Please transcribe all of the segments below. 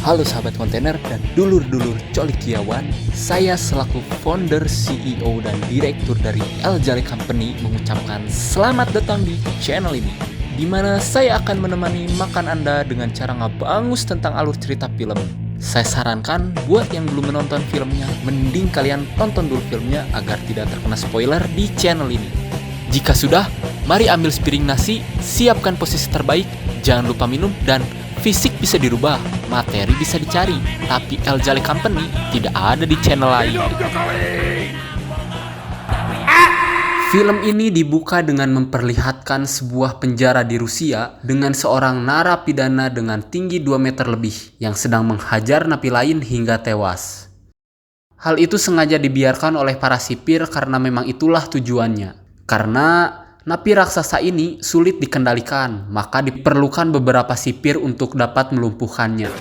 Halo sahabat kontainer dan dulur-dulur colikiawan. Saya selaku founder, CEO, dan direktur dari El Jale Company mengucapkan selamat datang di channel ini, di mana saya akan menemani makan Anda dengan cara ngebangus tentang alur cerita film. Saya sarankan buat yang belum menonton filmnya, mending kalian tonton dulu filmnya agar tidak terkena spoiler di channel ini. Jika sudah, mari ambil sepiring nasi, siapkan posisi terbaik, jangan lupa minum, dan fisik bisa dirubah, materi bisa dicari, tapi El Jale Company tidak ada di channel lain. Film ini dibuka dengan memperlihatkan sebuah penjara di Rusia dengan seorang narapidana dengan tinggi 2 meter lebih yang sedang menghajar napi lain hingga tewas. Hal itu sengaja dibiarkan oleh para sipir karena memang itulah tujuannya. Karena napi raksasa ini sulit dikendalikan, maka diperlukan beberapa sipir untuk dapat melumpuhkannya.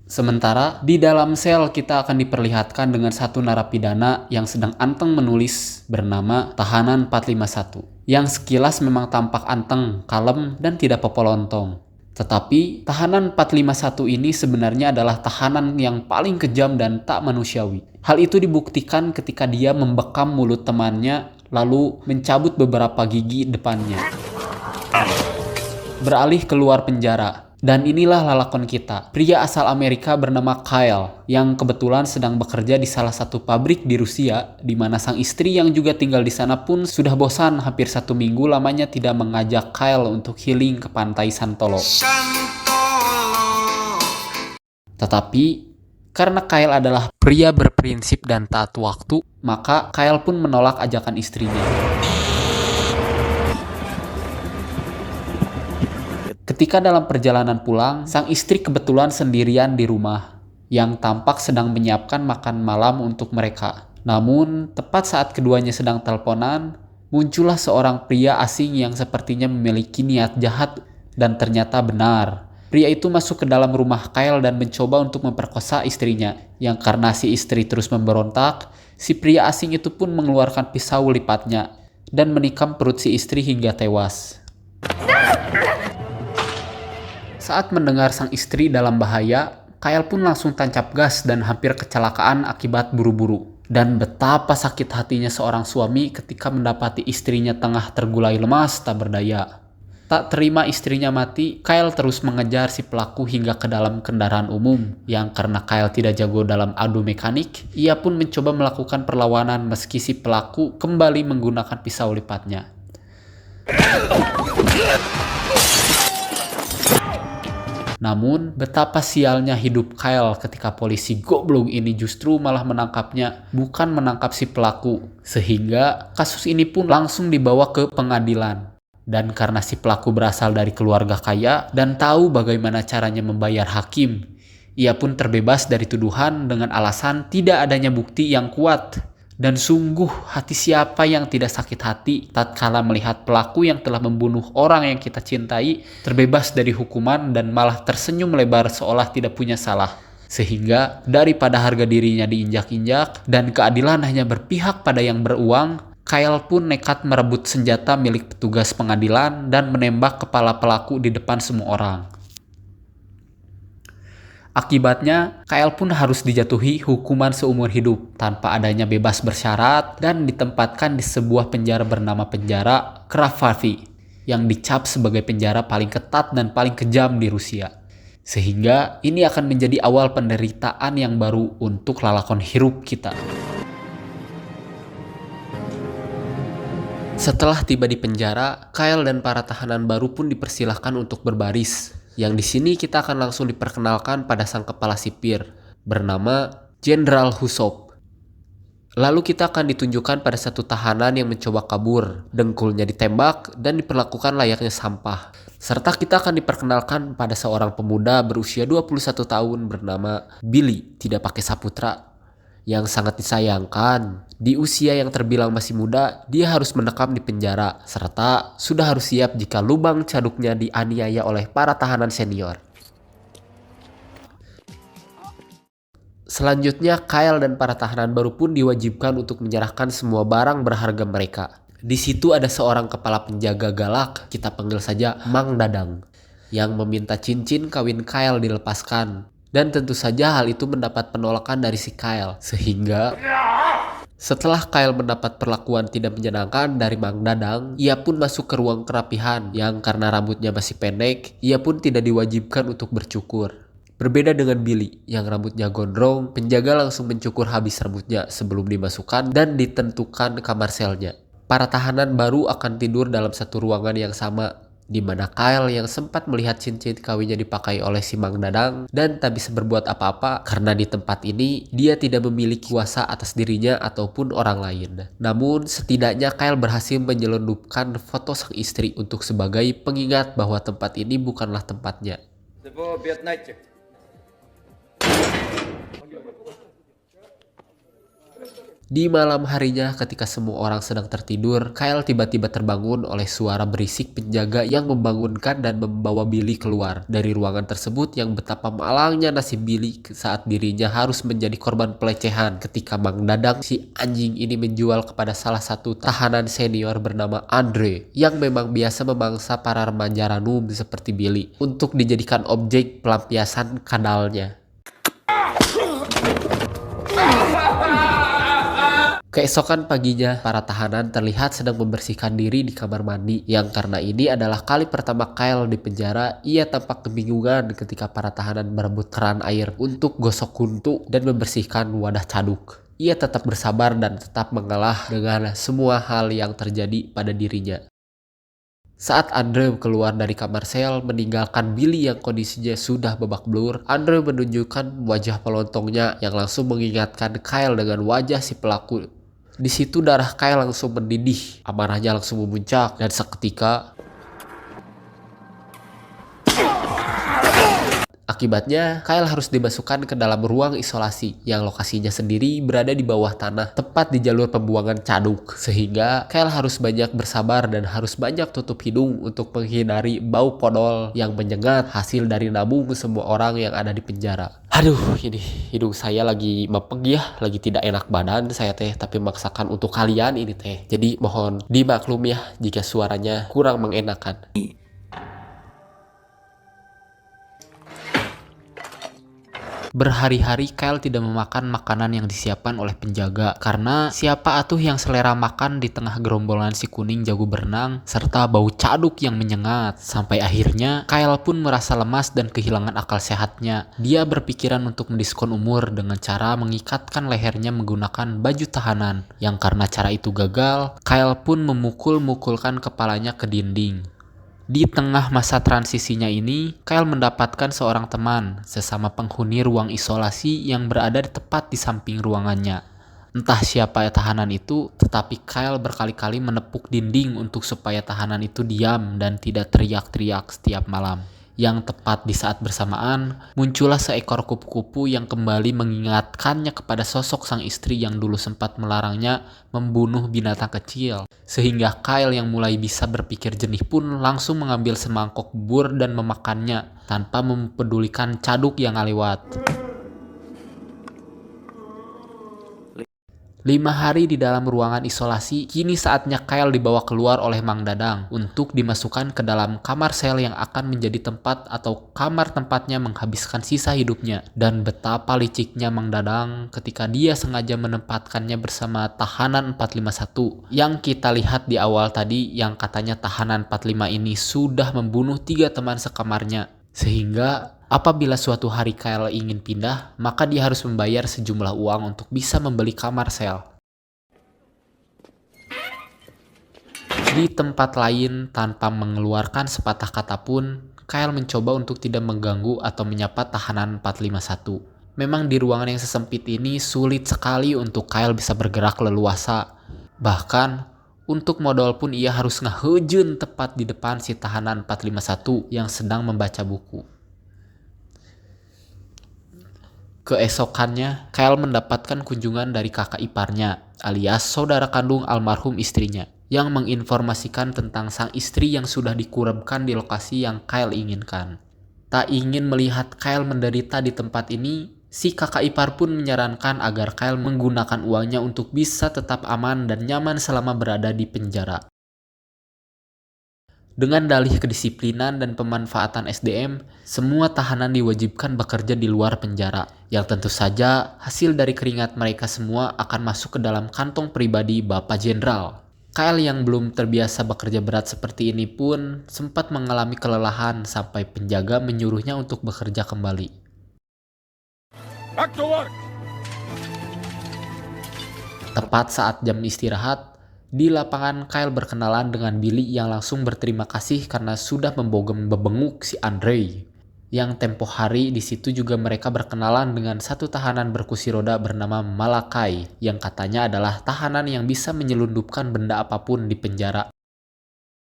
Sementara di dalam sel kita akan diperlihatkan dengan satu narapidana yang sedang anteng menulis bernama Tahanan 451, yang sekilas memang tampak anteng, kalem, dan tidak popolontong. Tetapi tahanan 451 ini sebenarnya adalah tahanan yang paling kejam dan tak manusiawi. Hal itu dibuktikan ketika dia membekam mulut temannya lalu mencabut beberapa gigi depannya. Beralih keluar penjara. Dan inilah lalakon kita, pria asal Amerika bernama Kyle, yang kebetulan sedang bekerja di salah satu pabrik di Rusia, di mana sang istri yang juga tinggal di sana pun sudah bosan hampir 1 minggu lamanya tidak mengajak Kyle untuk healing ke pantai Santolo. Tetapi, karena Kyle adalah pria berprinsip dan taat waktu, maka Kyle pun menolak ajakan istrinya. Ketika dalam perjalanan pulang, sang istri kebetulan sendirian di rumah, yang tampak sedang menyiapkan makan malam untuk mereka. Namun, tepat saat keduanya sedang teleponan, muncullah seorang pria asing yang sepertinya memiliki niat jahat dan ternyata benar. Pria itu masuk ke dalam rumah Kyle dan mencoba untuk memperkosa istrinya, yang karena si istri terus memberontak, si pria asing itu pun mengeluarkan pisau lipatnya dan menikam perut si istri hingga tewas. Saat mendengar sang istri dalam bahaya, Kyle pun langsung tancap gas dan hampir kecelakaan akibat buru-buru. Dan betapa sakit hatinya seorang suami ketika mendapati istrinya tengah tergulai lemas tak berdaya. Tak terima istrinya mati, Kyle terus mengejar si pelaku hingga ke dalam kendaraan umum. Yang karena Kyle tidak jago dalam adu mekanik, ia pun mencoba melakukan perlawanan meski si pelaku kembali menggunakan pisau lipatnya. Namun, betapa sialnya hidup Kyle ketika polisi goblok ini justru malah menangkapnya, bukan menangkap si pelaku. Sehingga kasus ini pun langsung dibawa ke pengadilan. Dan karena si pelaku berasal dari keluarga kaya dan tahu bagaimana caranya membayar hakim, ia pun terbebas dari tuduhan dengan alasan tidak adanya bukti yang kuat. Dan sungguh hati siapa yang tidak sakit hati tatkala melihat pelaku yang telah membunuh orang yang kita cintai terbebas dari hukuman dan malah tersenyum lebar seolah tidak punya salah. Sehingga daripada harga dirinya diinjak-injak dan keadilan hanya berpihak pada yang beruang, Kyle pun nekat merebut senjata milik petugas pengadilan dan menembak kepala pelaku di depan semua orang. Akibatnya, Kyle pun harus dijatuhi hukuman seumur hidup tanpa adanya bebas bersyarat dan ditempatkan di sebuah penjara bernama penjara Kravavi yang dicap sebagai penjara paling ketat dan paling kejam di Rusia. Sehingga ini akan menjadi awal penderitaan yang baru untuk lalakon hirup kita. Setelah tiba di penjara, Kyle dan para tahanan baru pun dipersilahkan untuk berbaris. Yang di sini kita akan langsung diperkenalkan pada sang kepala sipir bernama Jenderal Husov. Lalu kita akan ditunjukkan pada satu tahanan yang mencoba kabur, dengkulnya ditembak dan diperlakukan layaknya sampah. Serta kita akan diperkenalkan pada seorang pemuda berusia 21 tahun bernama Billy, tidak pakai saputra. Yang sangat disayangkan, di usia yang terbilang masih muda, dia harus mendekam di penjara, serta sudah harus siap jika lubang caduknya dianiaya oleh para tahanan senior. Selanjutnya, Kyle dan para tahanan baru pun diwajibkan untuk menyerahkan semua barang berharga mereka. Di situ ada seorang kepala penjaga galak, kita panggil saja Mang Dadang. yang meminta cincin kawin Kyle dilepaskan. Dan tentu saja hal itu mendapat penolakan dari si Kyle. Sehingga setelah Kyle mendapat perlakuan tidak menyenangkan dari Mang Dadang, ia pun masuk ke ruang kerapihan yang karena rambutnya masih pendek, ia pun tidak diwajibkan untuk bercukur. Berbeda dengan Billy yang rambutnya gondrong, penjaga langsung mencukur habis rambutnya sebelum dimasukkan dan ditentukan kamar selnya. Para tahanan baru akan tidur dalam satu ruangan yang sama, di mana Kyle yang sempat melihat cincin kawinnya dipakai oleh si Mang Dadang dan tak bisa berbuat apa-apa karena di tempat ini dia tidak memiliki kuasa atas dirinya ataupun orang lain. Namun setidaknya Kyle berhasil menyelundupkan foto sang istri untuk sebagai pengingat bahwa tempat ini bukanlah tempatnya. Di malam harinya ketika semua orang sedang tertidur, Kyle tiba-tiba terbangun oleh suara berisik penjaga yang membangunkan dan membawa Billy keluar dari ruangan tersebut yang betapa malangnya nasib Billy saat dirinya harus menjadi korban pelecehan ketika Mang Dadang si anjing ini menjual kepada salah satu tahanan senior bernama Andre yang memang biasa memangsa para remaja ranum seperti Billy untuk dijadikan objek pelampiasan kadalnya. Keesokan paginya, para tahanan terlihat sedang membersihkan diri di kamar mandi yang karena ini adalah kali pertama Kyle di penjara, ia tampak kebingungan ketika para tahanan berebut keran air untuk gosok kuntu dan membersihkan wadah caduk. Ia tetap bersabar dan tetap mengalah dengan semua hal yang terjadi pada dirinya. Saat Andre keluar dari kamar sel meninggalkan Billy yang kondisinya sudah babak belur, Andre menunjukkan wajah pelontongnya yang langsung mengingatkan Kyle dengan wajah si pelaku. Di situ darah Kyle langsung mendidih, amarahnya langsung memuncak dan seketika akibatnya, Kyle harus dimasukkan ke dalam ruang isolasi yang lokasinya sendiri berada di bawah tanah, tepat di jalur pembuangan caduk. Sehingga Kyle harus banyak bersabar dan harus banyak tutup hidung untuk menghindari bau podol yang menyengat hasil dari nabung semua orang yang ada di penjara. Aduh, ini hidung saya lagi mepeg ya, lagi tidak enak badan saya teh, tapi maksakan untuk kalian ini teh. Jadi mohon dimaklum ya jika suaranya kurang mengenakan. Berhari-hari Kyle tidak memakan makanan yang disiapkan oleh penjaga karena siapa atuh yang selera makan di tengah gerombolan si kuning jago berenang serta bau caduk yang menyengat. Sampai akhirnya Kyle pun merasa lemas dan kehilangan akal sehatnya. Dia berpikiran untuk mendiskon umur dengan cara mengikatkan lehernya menggunakan baju tahanan. Yang karena cara itu gagal, Kyle pun memukul-mukulkan kepalanya ke dinding. Di tengah masa transisinya ini, Kyle mendapatkan seorang teman, sesama penghuni ruang isolasi yang berada tepat di samping ruangannya. Entah siapa tahanan itu, tetapi Kyle berkali-kali menepuk dinding untuk supaya tahanan itu diam dan tidak teriak-teriak setiap malam. Yang tepat di saat bersamaan, muncullah seekor kupu-kupu yang kembali mengingatkannya kepada sosok sang istri yang dulu sempat melarangnya membunuh binatang kecil. Sehingga Kyle yang mulai bisa berpikir jernih pun langsung mengambil semangkok bubur dan memakannya tanpa mempedulikan caduk yang lewat. 5 hari di dalam ruangan isolasi, kini saatnya Kyle dibawa keluar oleh Mang Dadang untuk dimasukkan ke dalam kamar sel yang akan menjadi tempat atau kamar tempatnya menghabiskan sisa hidupnya. Dan betapa liciknya Mang Dadang ketika dia sengaja menempatkannya bersama tahanan 451 yang kita lihat di awal tadi, yang katanya tahanan 45 ini sudah membunuh 3 teman sekamarnya. Sehingga apabila suatu hari Kyle ingin pindah, maka dia harus membayar sejumlah uang untuk bisa membeli kamar sel. Di tempat lain, tanpa mengeluarkan sepatah kata pun, Kyle mencoba untuk tidak mengganggu atau menyapa tahanan 451. Memang di ruangan yang sesempit ini sulit sekali untuk Kyle bisa bergerak leluasa. Bahkan untuk modal pun ia harus ngehejeun tepat di depan si tahanan 451 yang sedang membaca buku. Keesokannya, Kyle mendapatkan kunjungan dari kakak iparnya, alias saudara kandung almarhum istrinya, yang menginformasikan tentang sang istri yang sudah dikurabkan di lokasi yang Kyle inginkan. Tak ingin melihat Kyle menderita di tempat ini, si kakak ipar pun menyarankan agar Kyle menggunakan uangnya untuk bisa tetap aman dan nyaman selama berada di penjara. Dengan dalih kedisiplinan dan pemanfaatan SDM, semua tahanan diwajibkan bekerja di luar penjara, yang tentu saja hasil dari keringat mereka semua akan masuk ke dalam kantong pribadi Bapak Jenderal. Kyle yang belum terbiasa bekerja berat seperti ini pun sempat mengalami kelelahan sampai penjaga menyuruhnya untuk bekerja kembali. Back to work. Tepat saat jam istirahat, di lapangan Kyle berkenalan dengan Billy yang langsung berterima kasih karena sudah membogem-bebenguk si Andre. Yang tempo hari di situ juga mereka berkenalan dengan satu tahanan berkursi roda bernama Malakai yang katanya adalah tahanan yang bisa menyelundupkan benda apapun di penjara.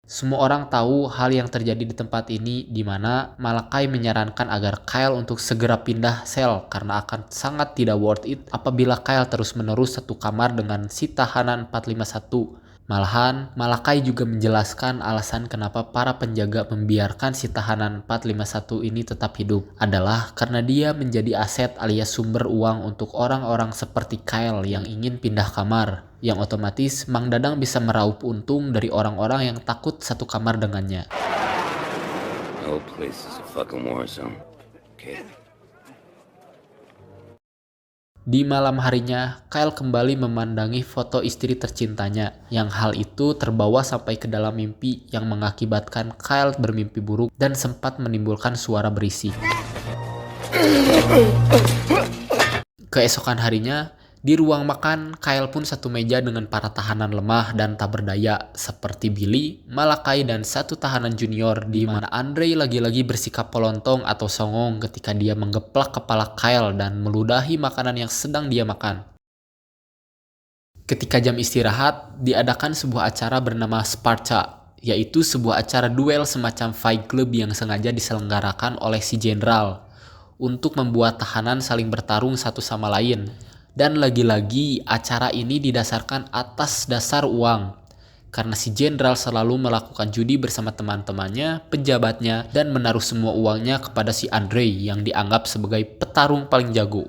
Semua orang tahu hal yang terjadi di tempat ini di mana Malakai menyarankan agar Kyle untuk segera pindah sel karena akan sangat tidak worth it apabila Kyle terus-menerus satu kamar dengan si tahanan 451. Malahan, Malakai juga menjelaskan alasan kenapa para penjaga membiarkan si tahanan 451 ini tetap hidup adalah karena dia menjadi aset alias sumber uang untuk orang-orang seperti Kyle yang ingin pindah kamar, yang otomatis Mang Dadang bisa meraup untung dari orang-orang yang takut satu kamar dengannya. No place is a fucking war zone. Okay. Di malam harinya, Kyle kembali memandangi foto istri tercintanya, yang hal itu terbawa sampai ke dalam mimpi yang mengakibatkan Kyle bermimpi buruk dan sempat menimbulkan suara berisik. Keesokan harinya, di ruang makan, Kyle pun satu meja dengan para tahanan lemah dan tak berdaya seperti Billy, Malakai, dan satu tahanan junior di mana Andre lagi-lagi bersikap polontong atau songong ketika dia menggeplak kepala Kyle dan meludahi makanan yang sedang dia makan. Ketika jam istirahat, diadakan sebuah acara bernama Sparta, yaitu sebuah acara duel semacam fight club yang sengaja diselenggarakan oleh si jenderal untuk membuat tahanan saling bertarung satu sama lain. Dan lagi-lagi acara ini didasarkan atas dasar uang, karena si jenderal selalu melakukan judi bersama teman-temannya, pejabatnya, dan menaruh semua uangnya kepada si Andre yang dianggap sebagai petarung paling jago.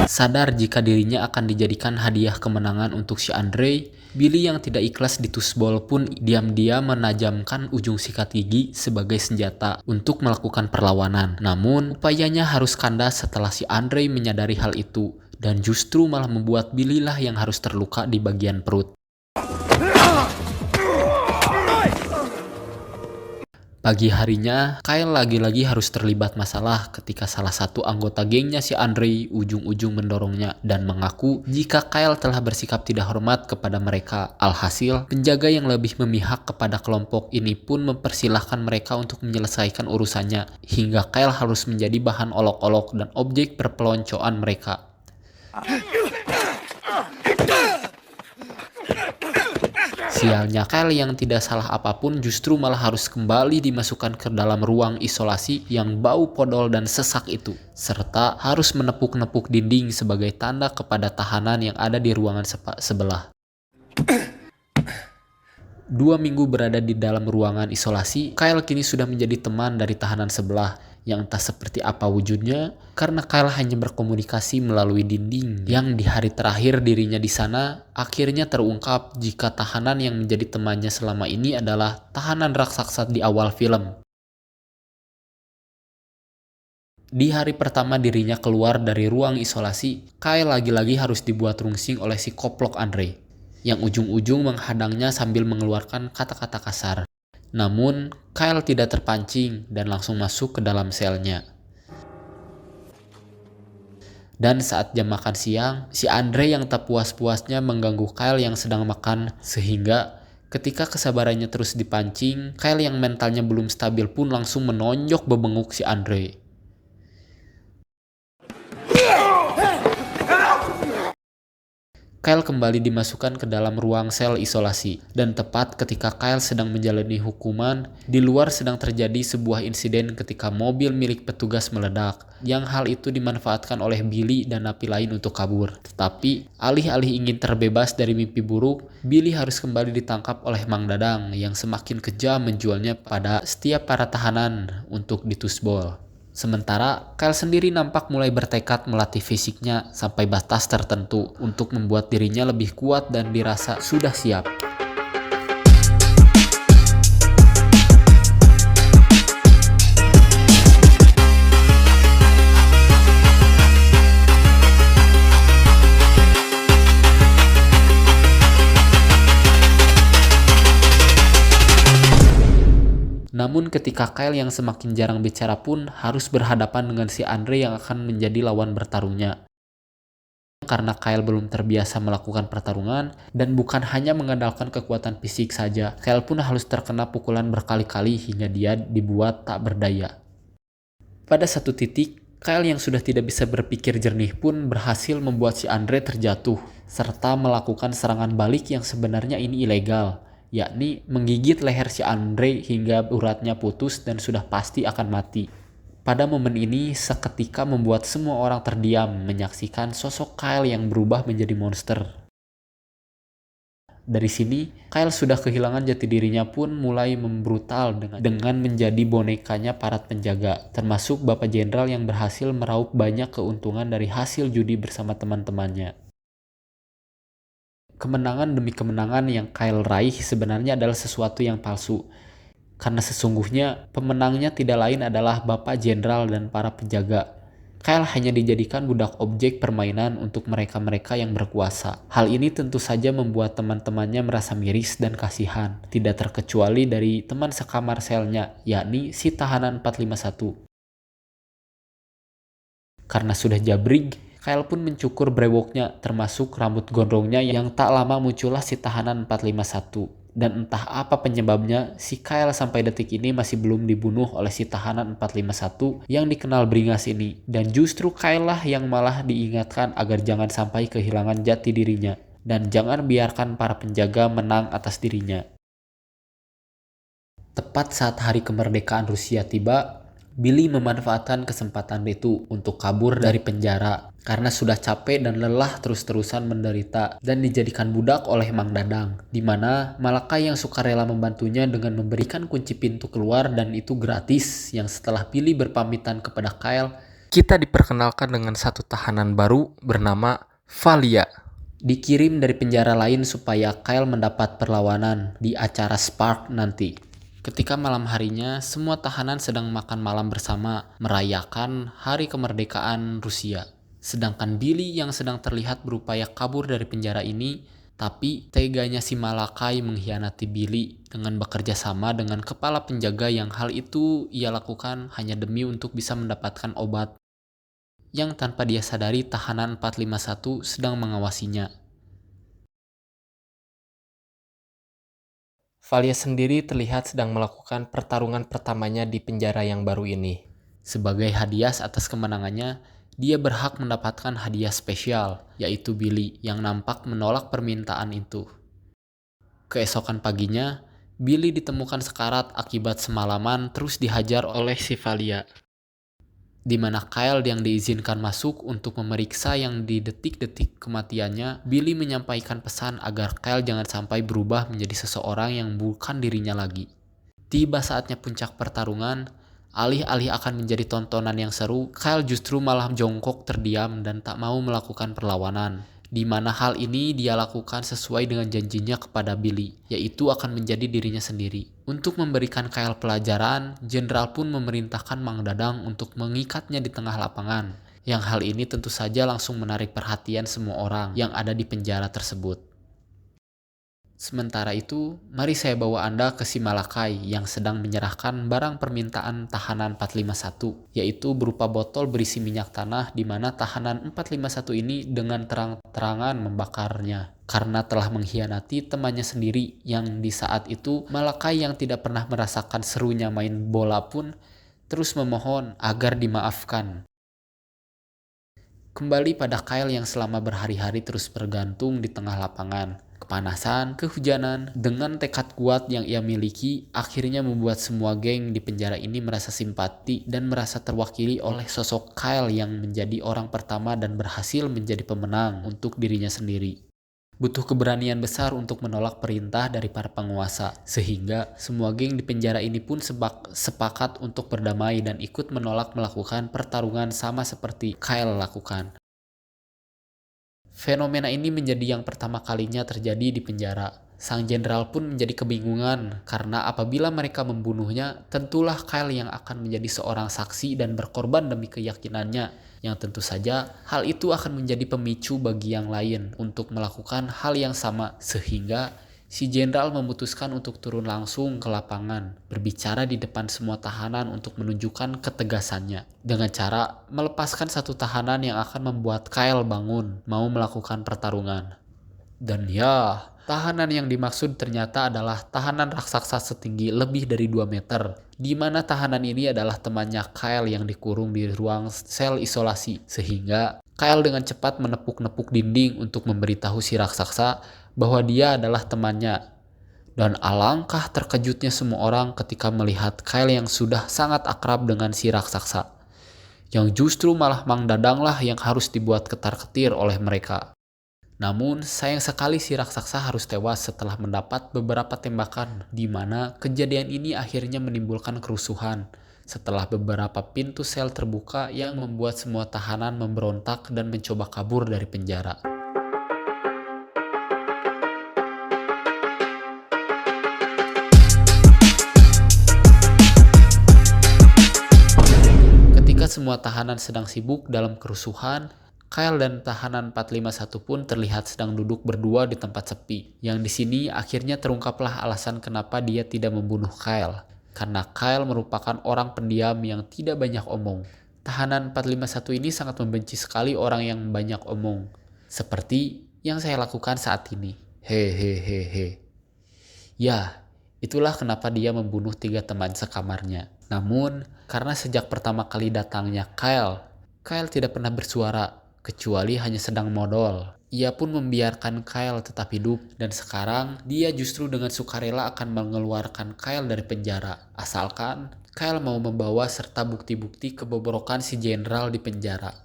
Sadar jika dirinya akan dijadikan hadiah kemenangan untuk si Andre, Billy yang tidak ikhlas di tusbol pun diam-diam menajamkan ujung sikat gigi sebagai senjata untuk melakukan perlawanan. Namun, upayanya harus kandas setelah si Andre menyadari hal itu, dan justru malah membuat Billy lah yang harus terluka di bagian perut. Pagi harinya, Kyle lagi-lagi harus terlibat masalah ketika salah satu anggota gengnya si Andre ujung-ujung mendorongnya dan mengaku jika Kyle telah bersikap tidak hormat kepada mereka. Alhasil, penjaga yang lebih memihak kepada kelompok ini pun mempersilahkan mereka untuk menyelesaikan urusannya, hingga Kyle harus menjadi bahan olok-olok dan objek perpeloncoan mereka. Sialnya Kyle yang tidak salah apapun justru malah harus kembali dimasukkan ke dalam ruang isolasi yang bau podol dan sesak itu, serta harus menepuk-nepuk dinding sebagai tanda kepada tahanan yang ada di ruangan sebelah. 2 minggu berada di dalam ruangan isolasi, Kyle kini sudah menjadi teman dari tahanan sebelah yang entah seperti apa wujudnya, karena Kyle hanya berkomunikasi melalui dinding yang di hari terakhir dirinya di sana akhirnya terungkap jika tahanan yang menjadi temannya selama ini adalah tahanan raksasa di awal film. Di hari pertama dirinya keluar dari ruang isolasi, Kyle lagi-lagi harus dibuat rungsing oleh si koplok Andre, yang ujung-ujung menghadangnya sambil mengeluarkan kata-kata kasar. Namun, Kyle tidak terpancing dan langsung masuk ke dalam selnya. Dan saat jam makan siang, si Andre yang tak puas-puasnya mengganggu Kyle yang sedang makan, sehingga ketika kesabarannya terus dipancing, Kyle yang mentalnya belum stabil pun langsung menonjok bebenguk si Andre. Kyle kembali dimasukkan ke dalam ruang sel isolasi, dan tepat ketika Kyle sedang menjalani hukuman, di luar sedang terjadi sebuah insiden ketika mobil milik petugas meledak, yang hal itu dimanfaatkan oleh Billy dan napi lain untuk kabur. Tetapi, alih-alih ingin terbebas dari mimpi buruk, Billy harus kembali ditangkap oleh Mang Dadang yang semakin kejam menjualnya pada setiap para tahanan untuk ditusbol. Sementara, Kyle sendiri nampak mulai bertekad melatih fisiknya sampai batas tertentu untuk membuat dirinya lebih kuat dan dirasa sudah siap. Namun ketika Kyle yang semakin jarang bicara pun harus berhadapan dengan si Andre yang akan menjadi lawan bertarungnya. Karena Kyle belum terbiasa melakukan pertarungan dan bukan hanya mengandalkan kekuatan fisik saja, Kyle pun harus terkena pukulan berkali-kali hingga dia dibuat tak berdaya. Pada satu titik, Kyle yang sudah tidak bisa berpikir jernih pun berhasil membuat si Andre terjatuh, serta melakukan serangan balik yang sebenarnya ini ilegal, yakni menggigit leher si Andre hingga uratnya putus dan sudah pasti akan mati. Pada momen ini, seketika membuat semua orang terdiam menyaksikan sosok Kyle yang berubah menjadi monster. Dari sini, Kyle sudah kehilangan jati dirinya pun mulai membrutal dengan menjadi bonekanya para penjaga, termasuk Bapak Jenderal yang berhasil meraup banyak keuntungan dari hasil judi bersama teman-temannya. Kemenangan demi kemenangan yang Kyle raih sebenarnya adalah sesuatu yang palsu. Karena sesungguhnya pemenangnya tidak lain adalah Bapak Jenderal dan para penjaga. Kyle hanya dijadikan budak objek permainan untuk mereka-mereka yang berkuasa. Hal ini tentu saja membuat teman-temannya merasa miris dan kasihan, tidak terkecuali dari teman sekamar selnya, yakni si tahanan 451. Karena sudah jabrig, Kyle pun mencukur brewoknya, termasuk rambut gondrongnya yang tak lama muncullah si tahanan 451. Dan entah apa penyebabnya, si Kyle sampai detik ini masih belum dibunuh oleh si tahanan 451 yang dikenal beringas ini. Dan justru Kyle lah yang malah diingatkan agar jangan sampai kehilangan jati dirinya. Dan jangan biarkan para penjaga menang atas dirinya. Tepat saat hari kemerdekaan Rusia tiba, Billy memanfaatkan kesempatan itu untuk kabur dari penjara karena sudah capek dan lelah terus-terusan menderita dan dijadikan budak oleh Mang Dadang, di mana Malakai yang sukarela membantunya dengan memberikan kunci pintu keluar dan itu gratis. Yang setelah Billy berpamitan kepada Kyle, kita diperkenalkan dengan satu tahanan baru bernama Valia. Dikirim dari penjara lain supaya Kyle mendapat perlawanan di acara Spark nanti. Ketika malam harinya, semua tahanan sedang makan malam bersama, merayakan hari kemerdekaan Rusia. Sedangkan Billy yang sedang terlihat berupaya kabur dari penjara ini, tapi teganya si Malakai mengkhianati Billy dengan bekerja sama dengan kepala penjaga yang hal itu ia lakukan hanya demi untuk bisa mendapatkan obat. Yang tanpa dia sadari tahanan 451 sedang mengawasinya. Valia sendiri terlihat sedang melakukan pertarungan pertamanya di penjara yang baru ini. Sebagai hadiah atas kemenangannya, dia berhak mendapatkan hadiah spesial, yaitu Billy yang nampak menolak permintaan itu. Keesokan paginya, Billy ditemukan sekarat akibat semalaman terus dihajar oleh si Valia. Di mana Kyle yang diizinkan masuk untuk memeriksa yang di detik-detik kematiannya, Billy menyampaikan pesan agar Kyle jangan sampai berubah menjadi seseorang yang bukan dirinya lagi. Tiba saatnya puncak pertarungan, alih-alih akan menjadi tontonan yang seru, Kyle justru malah jongkok terdiam dan tak mau melakukan perlawanan. Di mana hal ini dia lakukan sesuai dengan janjinya kepada Billy, yaitu akan menjadi dirinya sendiri. Untuk memberikan Kyle pelajaran, Jenderal pun memerintahkan Mang Dadang untuk mengikatnya di tengah lapangan. Yang hal ini tentu saja langsung menarik perhatian semua orang yang ada di penjara tersebut. Sementara itu, mari saya bawa Anda ke si Malakai yang sedang menyerahkan barang permintaan tahanan 451, yaitu berupa botol berisi minyak tanah di mana tahanan 451 ini dengan terang-terangan membakarnya karena telah mengkhianati temannya sendiri yang di saat itu Malakai yang tidak pernah merasakan serunya main bola pun terus memohon agar dimaafkan. Kembali pada Kyle yang selama berhari-hari terus bergantung di tengah lapangan. Kepanasan, kehujanan, dengan tekad kuat yang ia miliki, akhirnya membuat semua geng di penjara ini merasa simpati dan merasa terwakili oleh sosok Kyle yang menjadi orang pertama dan berhasil menjadi pemenang untuk dirinya sendiri. Butuh keberanian besar untuk menolak perintah dari para penguasa, sehingga semua geng di penjara ini pun sepakat untuk berdamai dan ikut menolak melakukan pertarungan sama seperti Kyle lakukan. Fenomena ini menjadi yang pertama kalinya terjadi di penjara. Sang jenderal pun menjadi kebingungan karena apabila mereka membunuhnya, tentulah Kyle yang akan menjadi seorang saksi dan berkorban demi keyakinannya. Yang tentu saja hal itu akan menjadi pemicu bagi yang lain untuk melakukan hal yang sama sehingga Si jenderal memutuskan untuk turun langsung ke lapangan, berbicara di depan semua tahanan untuk menunjukkan ketegasannya, dengan cara melepaskan satu tahanan yang akan membuat Kyle bangun, mau melakukan pertarungan. Dan ya, tahanan yang dimaksud ternyata adalah tahanan raksasa setinggi lebih dari 2 meter, di mana tahanan ini adalah temannya Kyle yang dikurung di ruang sel isolasi, sehingga Kyle dengan cepat menepuk-nepuk dinding untuk memberitahu si raksasa bahwa dia adalah temannya. Dan alangkah terkejutnya semua orang ketika melihat Kyle yang sudah sangat akrab dengan si raksasa, yang justru malah Mang Dadang lah yang harus dibuat ketar-ketir oleh mereka. Namun sayang sekali si raksasa harus tewas setelah mendapat beberapa tembakan, di mana kejadian ini akhirnya menimbulkan kerusuhan setelah beberapa pintu sel terbuka yang membuat semua tahanan memberontak dan mencoba kabur dari penjara. Ketika semua tahanan sedang sibuk dalam kerusuhan, Kyle dan tahanan 451 pun terlihat sedang duduk berdua di tempat sepi. Yang di sini akhirnya terungkaplah alasan kenapa dia tidak membunuh Kyle. Karena Kyle merupakan orang pendiam yang tidak banyak omong. Tahanan 451 ini sangat membenci sekali orang yang banyak omong. Seperti yang saya lakukan saat ini. Hehehehe. Ya, itulah kenapa dia membunuh 3 teman sekamarnya. Namun, karena sejak pertama kali datangnya Kyle tidak pernah bersuara, kecuali hanya sedang modal. Ia pun membiarkan Kyle tetap hidup, dan sekarang dia justru dengan sukarela akan mengeluarkan Kyle dari penjara, asalkan Kyle mau membawa serta bukti-bukti kebobrokan si jenderal di penjara.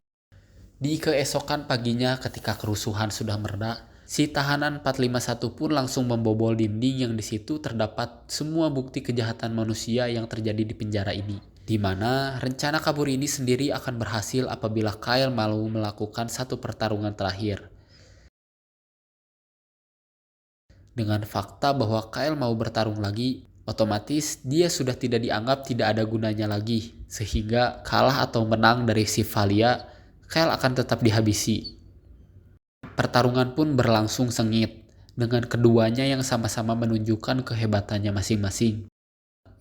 Di keesokan paginya ketika kerusuhan sudah mereda, si tahanan 451 pun langsung membobol dinding yang di situ terdapat semua bukti kejahatan manusia yang terjadi di penjara ini. Di mana rencana kabur ini sendiri akan berhasil apabila Kyle mau melakukan satu pertarungan terakhir. Dengan fakta bahwa Kyle mau bertarung lagi, otomatis dia sudah tidak dianggap tidak ada gunanya lagi. Sehingga kalah atau menang dari si Valia, Kyle akan tetap dihabisi. Pertarungan pun berlangsung sengit, dengan keduanya yang sama-sama menunjukkan kehebatannya masing-masing.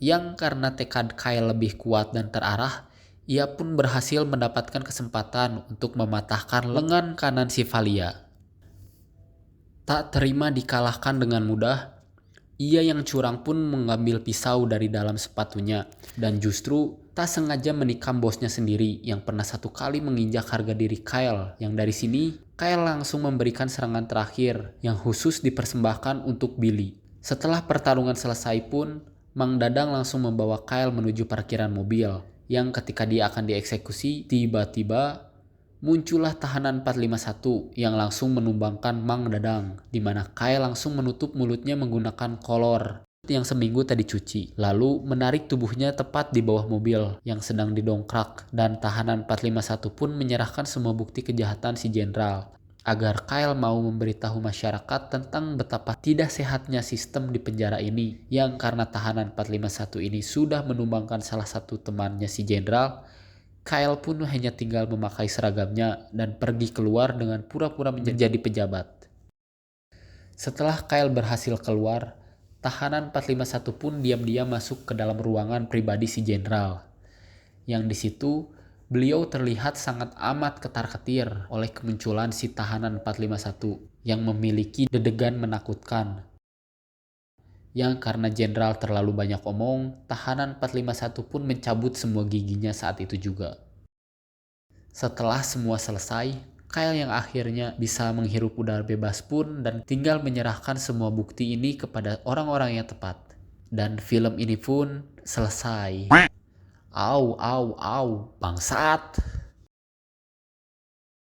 Yang karena tekad Kyle lebih kuat dan terarah, ia pun berhasil mendapatkan kesempatan untuk mematahkan lengan kanan si Valia. Tak terima dikalahkan dengan mudah, ia yang curang pun mengambil pisau dari dalam sepatunya dan justru tak sengaja menikam bosnya sendiri yang pernah satu kali menginjak harga diri Kyle. Yang dari sini, Kyle langsung memberikan serangan terakhir yang khusus dipersembahkan untuk Billy. Setelah pertarungan selesai pun, Mang Dadang langsung membawa Kyle menuju parkiran mobil, yang ketika dia akan dieksekusi, tiba-tiba muncullah tahanan 451 yang langsung menumbangkan Mang Dadang, di mana Kyle langsung menutup mulutnya menggunakan kolor yang seminggu tadi cuci, lalu menarik tubuhnya tepat di bawah mobil yang sedang didongkrak, dan tahanan 451 pun menyerahkan semua bukti kejahatan si jenderal, agar Kyle mau memberitahu masyarakat tentang betapa tidak sehatnya sistem di penjara ini, yang karena tahanan 451 ini sudah menumbangkan salah satu temannya si jenderal. Kyle pun hanya tinggal memakai seragamnya dan pergi keluar dengan pura-pura menjadi pejabat. Setelah Kyle berhasil keluar, tahanan 451 pun diam-diam masuk ke dalam ruangan pribadi si jenderal. Yang di situ, beliau terlihat sangat amat ketar-ketir oleh kemunculan si tahanan 451 yang memiliki dedegan menakutkan. Yang karena jenderal terlalu banyak omong, tahanan 451 pun mencabut semua giginya saat itu juga. Setelah semua selesai, Kyle yang akhirnya bisa menghirup udara bebas pun dan tinggal menyerahkan semua bukti ini kepada orang-orang yang tepat. Dan film ini pun selesai. Au, bangsat.